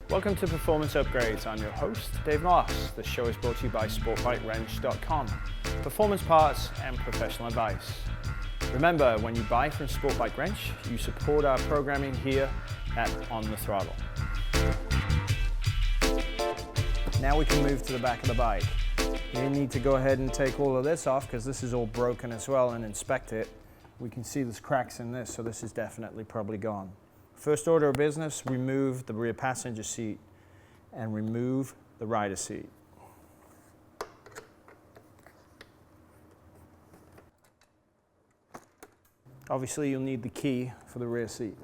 Welcome to Performance Upgrades. I'm your host, Dave Moss. The show is brought to you by SportBikeWrench.com. Performance parts and professional advice. Remember, when you buy from Sport Bike Wrench, you support our programming here at On The Throttle. Now we can move to the back of the bike. You need to go ahead and take all of this off because this is all broken as well, and inspect it. We can see there's cracks in this, so this is definitely probably gone. First order of business, remove the rear passenger seat and remove the rider seat. Obviously you'll need the key for the rear seat.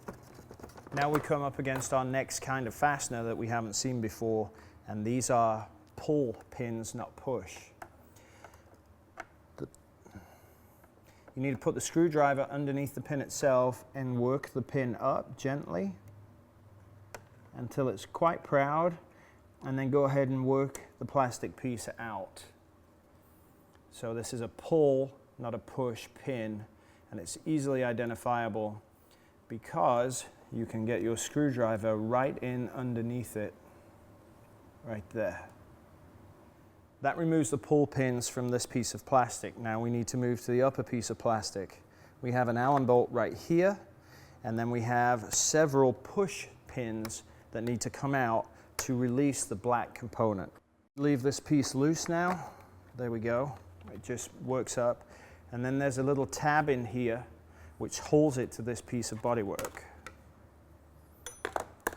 Now we come up against our next kind of fastener that we haven't seen before, and these are pull pins, not push. You need to put the screwdriver underneath the pin itself and work the pin up gently until it's quite proud, and then go ahead and work the plastic piece out. So this is a pull, not a push pin, and it's easily identifiable because you can get your screwdriver right in underneath it, right there. That removes the pull pins from this piece of plastic. Now we need to move to the upper piece of plastic. We have an Allen bolt right here, and then we have several push pins that need to come out to release the black component. Leave this piece loose now. There we go. It just works up. And then there's a little tab in here which holds it to this piece of bodywork.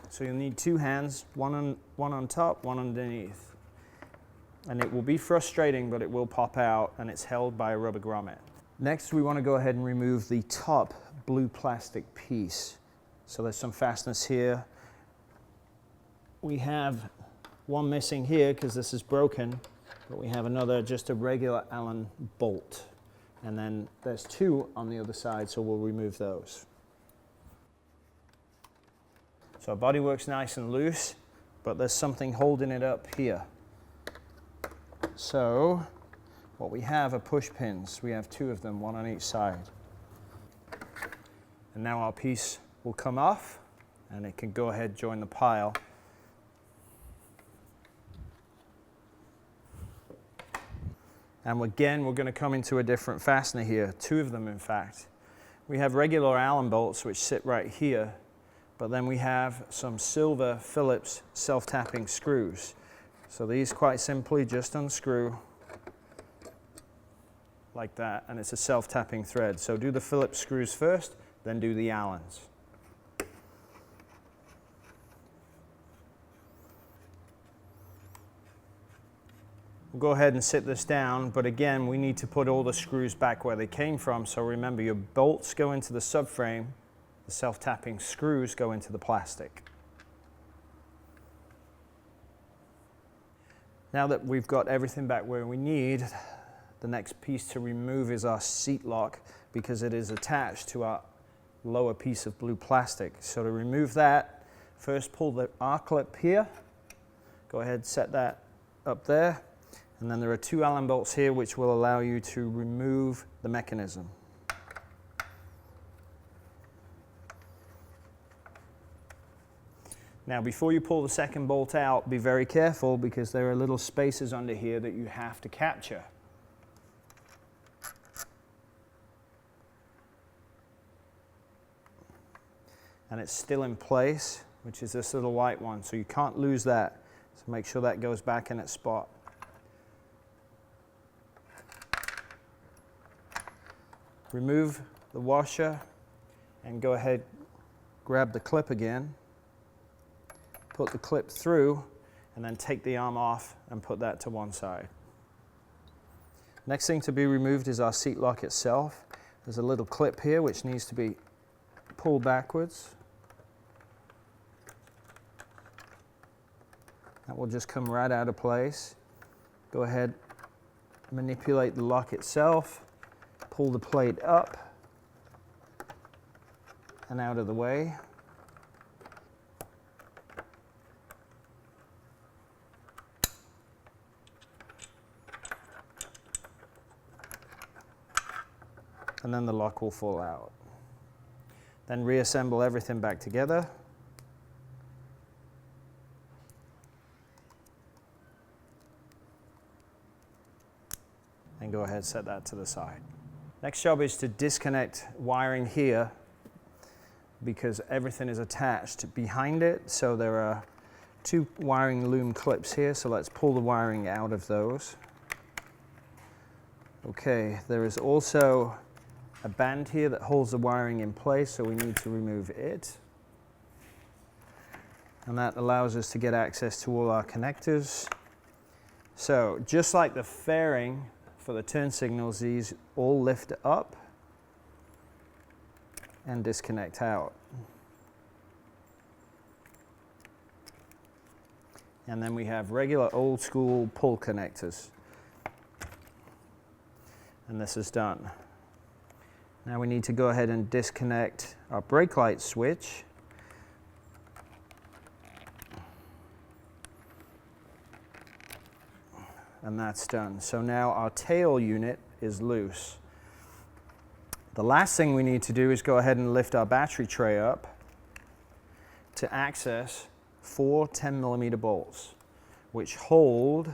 So you'll need two hands, one on top, one underneath. And it will be frustrating, but it will pop out, and it's held by a rubber grommet. Next, we want to go ahead and remove the top blue plastic piece. So there's some fasteners here. We have one missing here because this is broken, but we have another, just a regular Allen bolt. And then there's two on the other side, so we'll remove those. So our bodywork's nice and loose, but there's something holding it up here. So what we have are push pins. We have two of them, one on each side. And now our piece will come off, and it can go ahead and join the pile. And again, we're going to come into a different fastener here, two of them in fact. We have regular Allen bolts which sit right here, but then we have some silver Phillips self-tapping screws. So these quite simply just unscrew like that, and it's a self-tapping thread. So do the Phillips screws first, then do the Allens. We'll go ahead and sit this down, but again, we need to put all the screws back where they came from. So remember, your bolts go into the subframe, the self-tapping screws go into the plastic. Now that we've got everything back where we need, the next piece to remove is our seat lock, because it is attached to our lower piece of blue plastic. So to remove that, first pull the R-clip here. Go ahead, set that up there. And then there are two Allen bolts here which will allow you to remove the mechanism. Now before you pull the second bolt out, be very careful because there are little spaces under here that you have to capture. And it's still in place, which is this little white one, so you can't lose that. So make sure that goes back in its spot. Remove the washer and go ahead, grab the clip again. Put the clip through, and then take the arm off and put that to one side. Next thing to be removed is our seat lock itself. There's a little clip here which needs to be pulled backwards. That will just come right out of place. Go ahead, manipulate the lock itself, pull the plate up and out of the way. And then the lock will fall out. Then reassemble everything back together. go ahead and set that to the side. Next job is to disconnect wiring here because everything is attached behind it. So there are 2 wiring loom clips here, so let's pull the wiring out of those. Okay, there is also a band here that holds the wiring in place, so we need to remove it. And that allows us to get access to all our connectors. So just like the fairing for the turn signals, these all lift up and disconnect out. And then we have regular old school pull connectors. And this is done. Now we need to go ahead and disconnect our brake light switch. And that's done. So now our tail unit is loose. The last thing we need to do is go ahead and lift our battery tray up to access 4 10mm bolts, which hold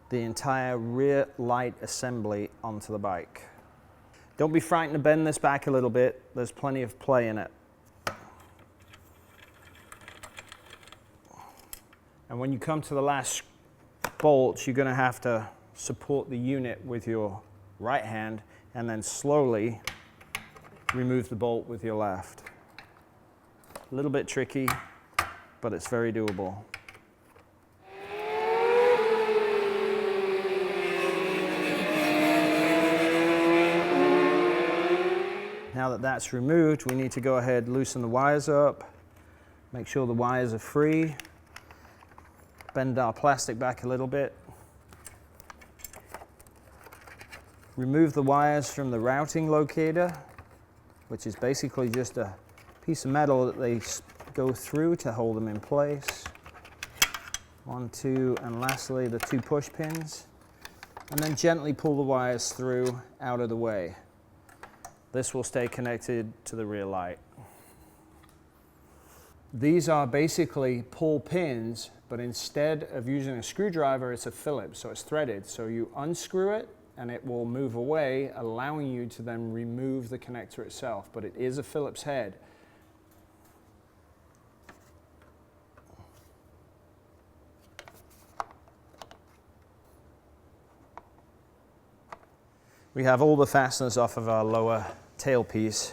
the entire rear light assembly onto the bike. Don't be frightened to bend this back a little bit. There's plenty of play in it. And when you come to the last bolts, you're going to have to support the unit with your right hand and then slowly remove the bolt with your left. A little bit tricky, but it's very doable. Now that that's removed, we need to go ahead and loosen the wires up, make sure the wires are free, bend our plastic back a little bit, remove the wires from the routing locator, which is basically just a piece of metal that they go through to hold them in place. 1, 2, and lastly the 2 push pins, and then gently pull the wires through out of the way. This will stay connected to the rear light. These are basically pull pins, but instead of using a screwdriver, it's a Phillips, so it's threaded. So you unscrew it and it will move away, allowing you to then remove the connector itself, but it is a Phillips head. We have all the fasteners off of our lower tailpiece.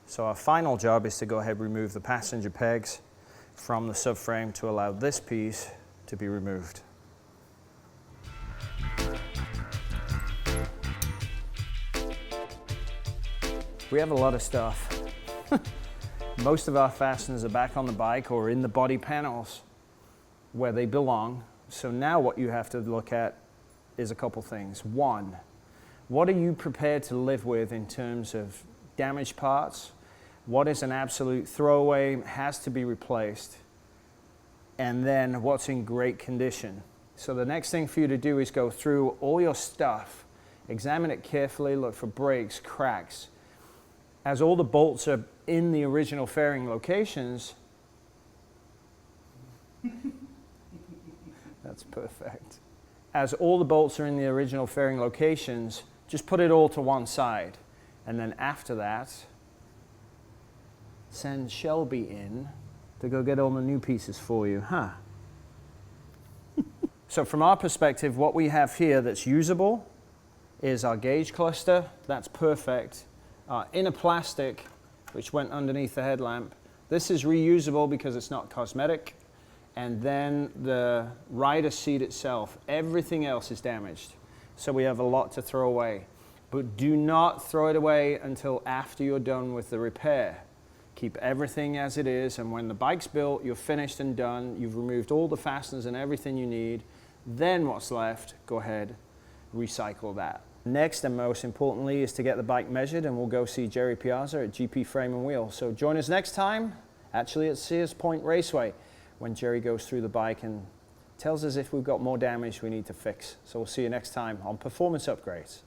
So our final job is to go ahead and remove the passenger pegs from the subframe to allow this piece to be removed. We have a lot of stuff. Most of our fasteners are back on the bike or in the body panels where they belong. So now what you have to look at is a couple things. One, what are you prepared to live with in terms of damaged parts? What is an absolute throwaway, has to be replaced? And then what's in great condition? So the next thing for you to do is go through all your stuff, examine it carefully, look for breaks, cracks. As all the bolts are in the original fairing locations, that's perfect. As all the bolts are in the original fairing locations, just put it all to one side. And then after that, send Shelby in to go get all the new pieces for you, huh? So from our perspective, what we have here that's usable is our gauge cluster. That's perfect. Inner plastic, which went underneath the headlamp. This is reusable because it's not cosmetic. And then the rider seat itself, everything else is damaged. So we have a lot to throw away. But do not throw it away until after you're done with the repair. Keep everything as it is, and when the bike's built, you're finished and done, you've removed all the fasteners and everything you need, then what's left, go ahead, recycle that. Next, and most importantly, is to get the bike measured, and we'll go see Jerry Piazza at GP Frame and Wheel. So join us next time, actually at Sears Point Raceway, when Jerry goes through the bike and tells us if we've got more damage we need to fix. So we'll see you next time on Performance Upgrades.